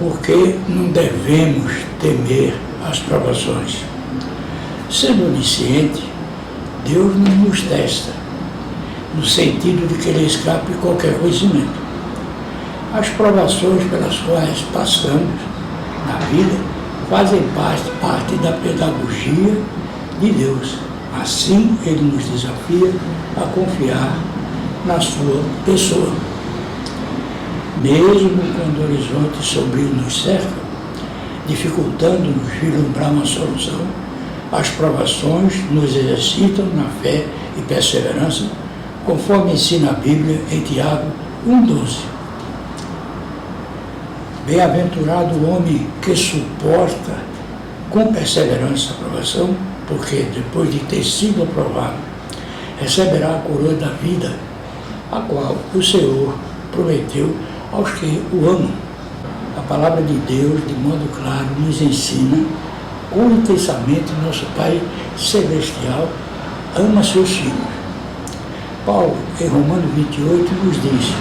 por que não devemos temer as provações? Sendo onisciente, Deus não nos testa, no sentido de que Ele escape qualquer conhecimento. As provações pelas quais passamos na vida fazem parte da pedagogia de Deus. Assim, Ele nos desafia a confiar na sua pessoa. Mesmo quando o horizonte sombrio nos cerca, dificultando-nos vislumbrar uma solução, as provações nos exercitam na fé e perseverança, conforme ensina a Bíblia em Tiago 1,12. Bem-aventurado o homem que suporta com perseverança a provação, porque depois de ter sido aprovado, receberá a coroa da vida, a qual o Senhor prometeu aos que o amam. A palavra de Deus, de modo claro, nos ensina quão intensamente nosso Pai Celestial ama seus filhos. Paulo, em Romanos 28, nos diz: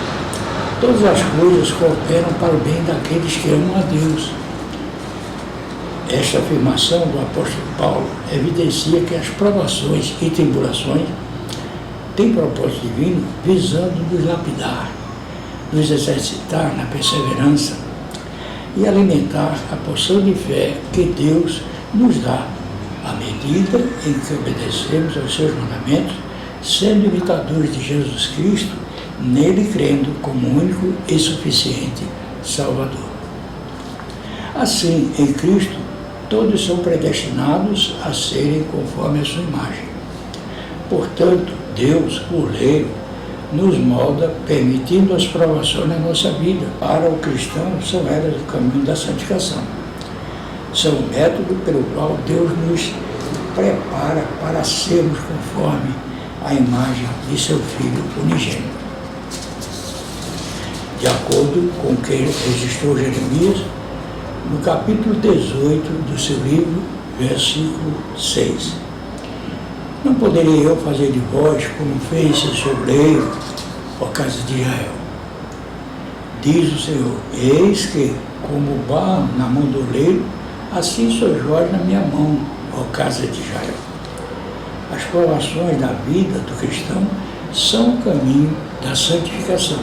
todas as coisas cooperam para o bem daqueles que amam a Deus. Esta afirmação do apóstolo Paulo evidencia que as provações e tribulações têm propósito divino, visando nos lapidar, nos exercitar na perseverança e alimentar a porção de fé que Deus nos dá, à medida em que obedecemos aos seus mandamentos, sendo imitadores de Jesus Cristo, nele crendo como único e suficiente Salvador. Assim, em Cristo, todos são predestinados a serem conforme a sua imagem. Portanto, Deus, o oleiro, nos molda, permitindo as provações na nossa vida. Para o cristão, são elas o caminho da santificação. São o método pelo qual Deus nos prepara para sermos conforme a imagem de seu Filho unigênito. De acordo com o que registrou Jeremias, no capítulo 18 do seu livro, versículo 6. Não poderia eu fazer de vós como fez esse oleiro, ó casa de Israel? Diz o Senhor: eis que, como barro na mão do oleiro, assim sois vós na minha mão, ó casa de Israel. As provações da vida do cristão são o caminho da santificação.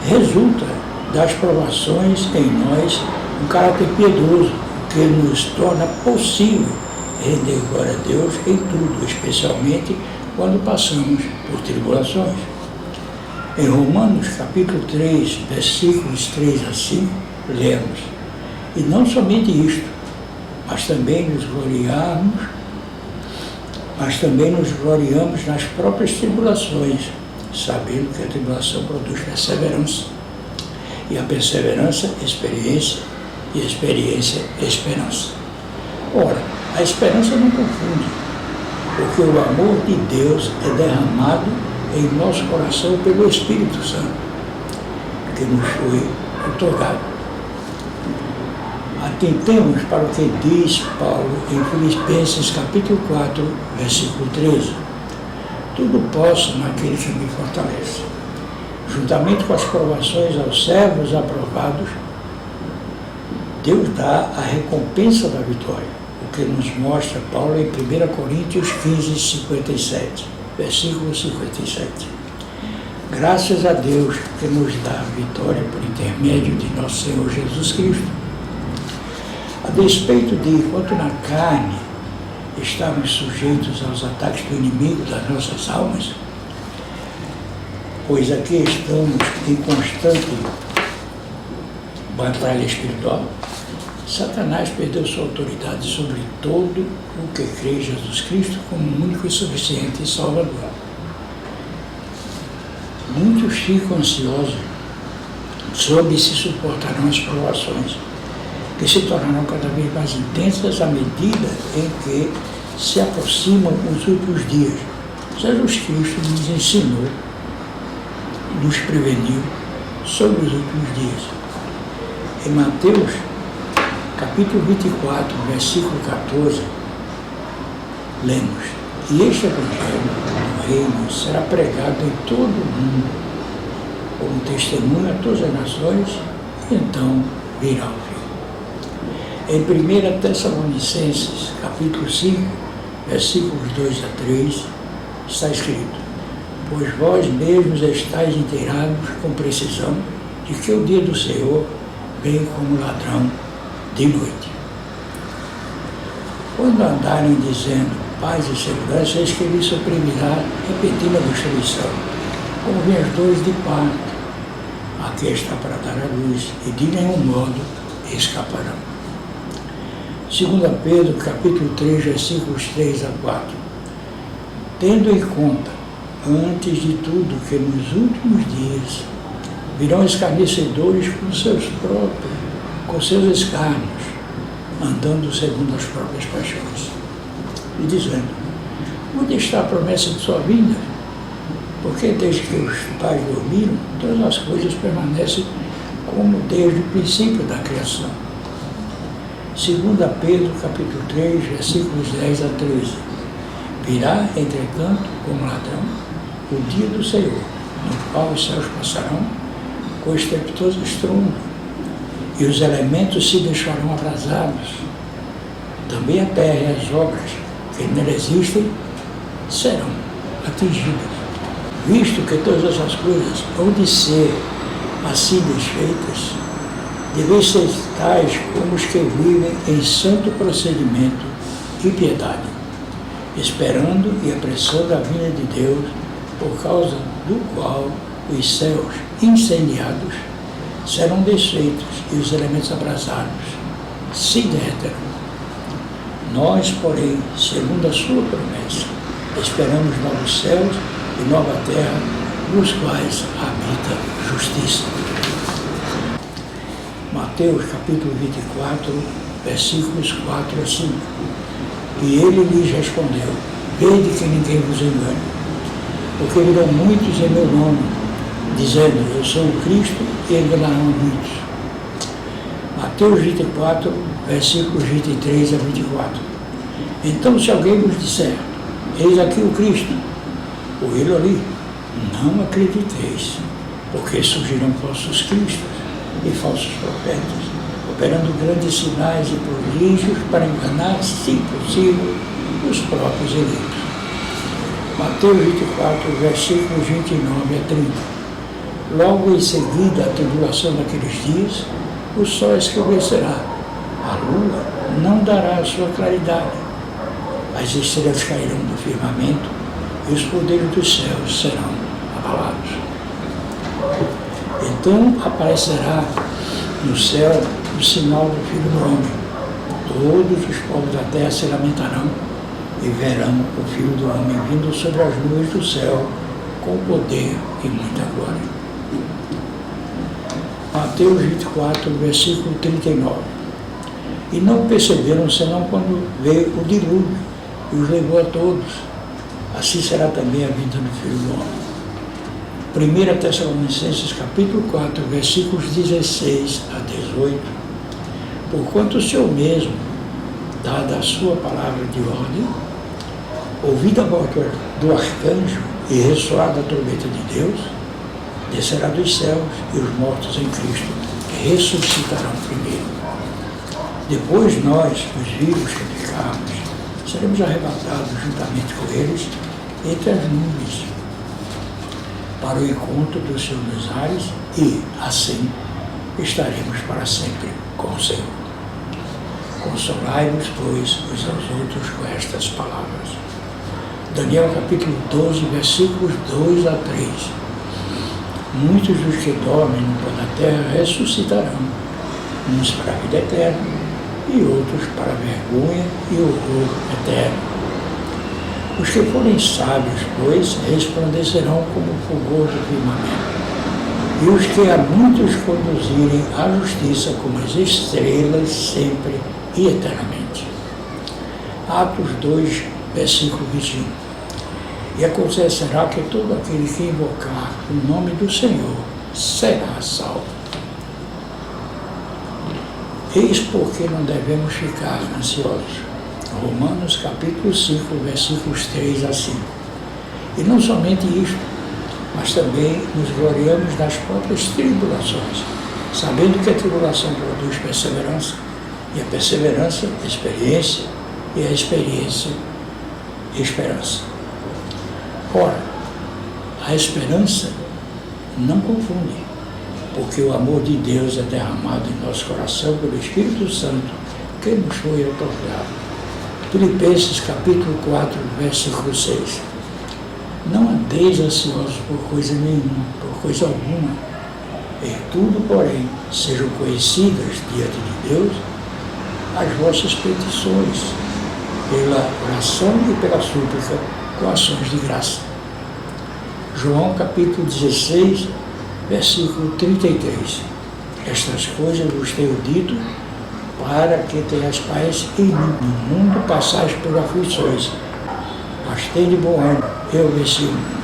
Resulta das provações em nós um caráter piedoso, que nos torna possível render glória a Deus em tudo, especialmente quando passamos por tribulações. Em Romanos capítulo 3, versículos 3 a 5, lemos: e não somente isto, mas também nos gloriamos nas próprias tribulações, sabendo que a tribulação produz perseverança, e a perseverança, experiência, e a experiência, esperança. Ora, a esperança não confunde, porque o amor de Deus é derramado em nosso coração pelo Espírito Santo, que nos foi otorgado. Atentemos para o que diz Paulo em Filipenses capítulo 4, versículo 13. Tudo posso naquele que me fortalece. Juntamente com as provações aos servos aprovados, Deus dá a recompensa da vitória, o que nos mostra Paulo em 1 Coríntios 15, 57, versículo 57. Graças a Deus que nos dá a vitória por intermédio de nosso Senhor Jesus Cristo. A despeito de, enquanto na carne, estamos sujeitos aos ataques do inimigo das nossas almas, pois aqui estamos em constante batalha espiritual, Satanás perdeu sua autoridade sobre todo o que crê em Jesus Cristo como único e suficiente Salvador. Muitos ficam ansiosos sobre se suportarão as provações, que se tornarão cada vez mais intensas à medida em que se aproximam os últimos dias. Jesus Cristo nos ensinou, nos preveniu sobre os últimos dias. Em Mateus, capítulo 24, versículo 14, lemos: e este evangelho do reino será pregado em todo o mundo, como testemunho a todas as nações, e então virá o fim. Em 1 Tessalonicenses, capítulo 5, versículos 2 a 3, está escrito: pois vós mesmos estáis inteirados com precisão de que o dia do Senhor vem como ladrão de noite. Quando andarem dizendo paz e segurança, eis que lhes suprimirá repentina destruição, como vencedores de parto. Aqui está para dar a luz, e de nenhum modo escaparão. 2 Pedro, capítulo 3, versículos 3 a 4. Tendo em conta, antes de tudo, que nos últimos dias virão escarnecedores com seus escárnios, andando segundo as próprias paixões, e dizendo: onde está a promessa de sua vinda? Porque desde que os pais dormiram, todas as coisas permanecem como desde o princípio da criação. 2 Pedro, capítulo 3, versículos 10 a 13. Virá, entretanto, como ladrão, o dia do Senhor, no qual os céus passarão com estrepitoso estrondo, e os elementos se deixarão abrasados. Também a terra e as obras que nela existem serão atingidas. Visto que todas essas coisas hão de ser assim desfeitas, deveis ser tais como os que vivem em santo procedimento e piedade, esperando e apressando a vinda de Deus, por causa do qual os céus incendiados serão desfeitos e os elementos abrasados se derreterão. Nós, porém, segundo a sua promessa, esperamos novos céus e nova terra, nos quais habita justiça. Mateus capítulo 24, versículos 4 a 5. E ele lhes respondeu: vede que ninguém vos engane, porque virão muitos em meu nome, dizendo: eu sou o Cristo, e enganarão muitos. Mateus 24, versículos 23 a 24. Então, se alguém vos disser: eis aqui o Cristo, ou ele ali, não acrediteis, porque surgirão falsos cristos e falsos profetas, operando grandes sinais e prodígios para enganar, se possível, os próprios eleitos. Mateus 24, versículos 29 a 30. Logo em seguida à tribulação daqueles dias, o sol escurecerá, a lua não dará a sua claridade, as estrelas cairão do firmamento e os poderes dos céus serão abalados. Então aparecerá no céu o sinal do Filho do Homem. Todos os povos da terra se lamentarão e verão o Filho do Homem vindo sobre as nuvens do céu com poder e muita glória. Mateus 24, versículo 39. E não perceberam senão quando veio o dilúvio e os levou a todos. Assim será também a vinda do Filho do Homem. 1 Tessalonicenses capítulo 4, versículos 16 a 18. Porquanto o Senhor mesmo, dada a sua palavra de ordem, ouvida a voz do arcanjo e ressoada a trombeta de Deus, descerá dos céus e os mortos em Cristo ressuscitarão primeiro. Depois nós, os vivos que ficarmos, seremos arrebatados juntamente com eles entre as nuvens para o encontro do Senhor nos ares e, assim, estaremos para sempre com o Senhor. Consolai-vos, pois, uns aos outros com estas palavras. Daniel capítulo 12, versículos 2 a 3. Muitos dos que dormem no pó da terra ressuscitarão, uns para a vida eterna e outros para a vergonha e horror eterno. Os que forem sábios, pois, resplandecerão como o fulgor do firmamento, e os que a muitos conduzirem à justiça como as estrelas sempre e eternamente. Atos 2, versículo 21. E acontecerá que todo aquele que invocar o nome do Senhor será salvo. Eis porque não devemos ficar ansiosos. Romanos capítulo 5, versículos 3 a 5. E não somente isto, mas também nos gloriamos das próprias tribulações, sabendo que a tribulação produz perseverança, e a perseverança, experiência, e a experiência, esperança. Ora, a esperança não confunde, porque o amor de Deus é derramado em nosso coração pelo Espírito Santo, que nos foi otorgado. Filipenses capítulo 4, versículo 6. Não andeis ansiosos por coisa nenhuma, por coisa alguma. Em tudo, porém, sejam conhecidas diante de Deus as vossas petições, pela oração e pela súplica, com ações de graça. João capítulo 16, versículo 33. Estas coisas vos tenho dito, para que tenhas paz em mim. No mundo passais por aflições, mas tende bom ânimo, eu venci o mundo.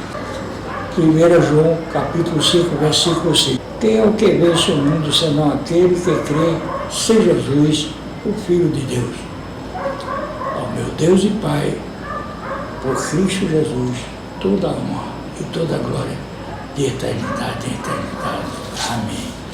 1 João capítulo 5, versículo 5. Quem é o que vence o mundo, senão aquele que crê ser Jesus, o Filho de Deus? Ao meu Deus e Pai, por Cristo Jesus, toda a honra e toda a glória, de eternidade em eternidade. Amém.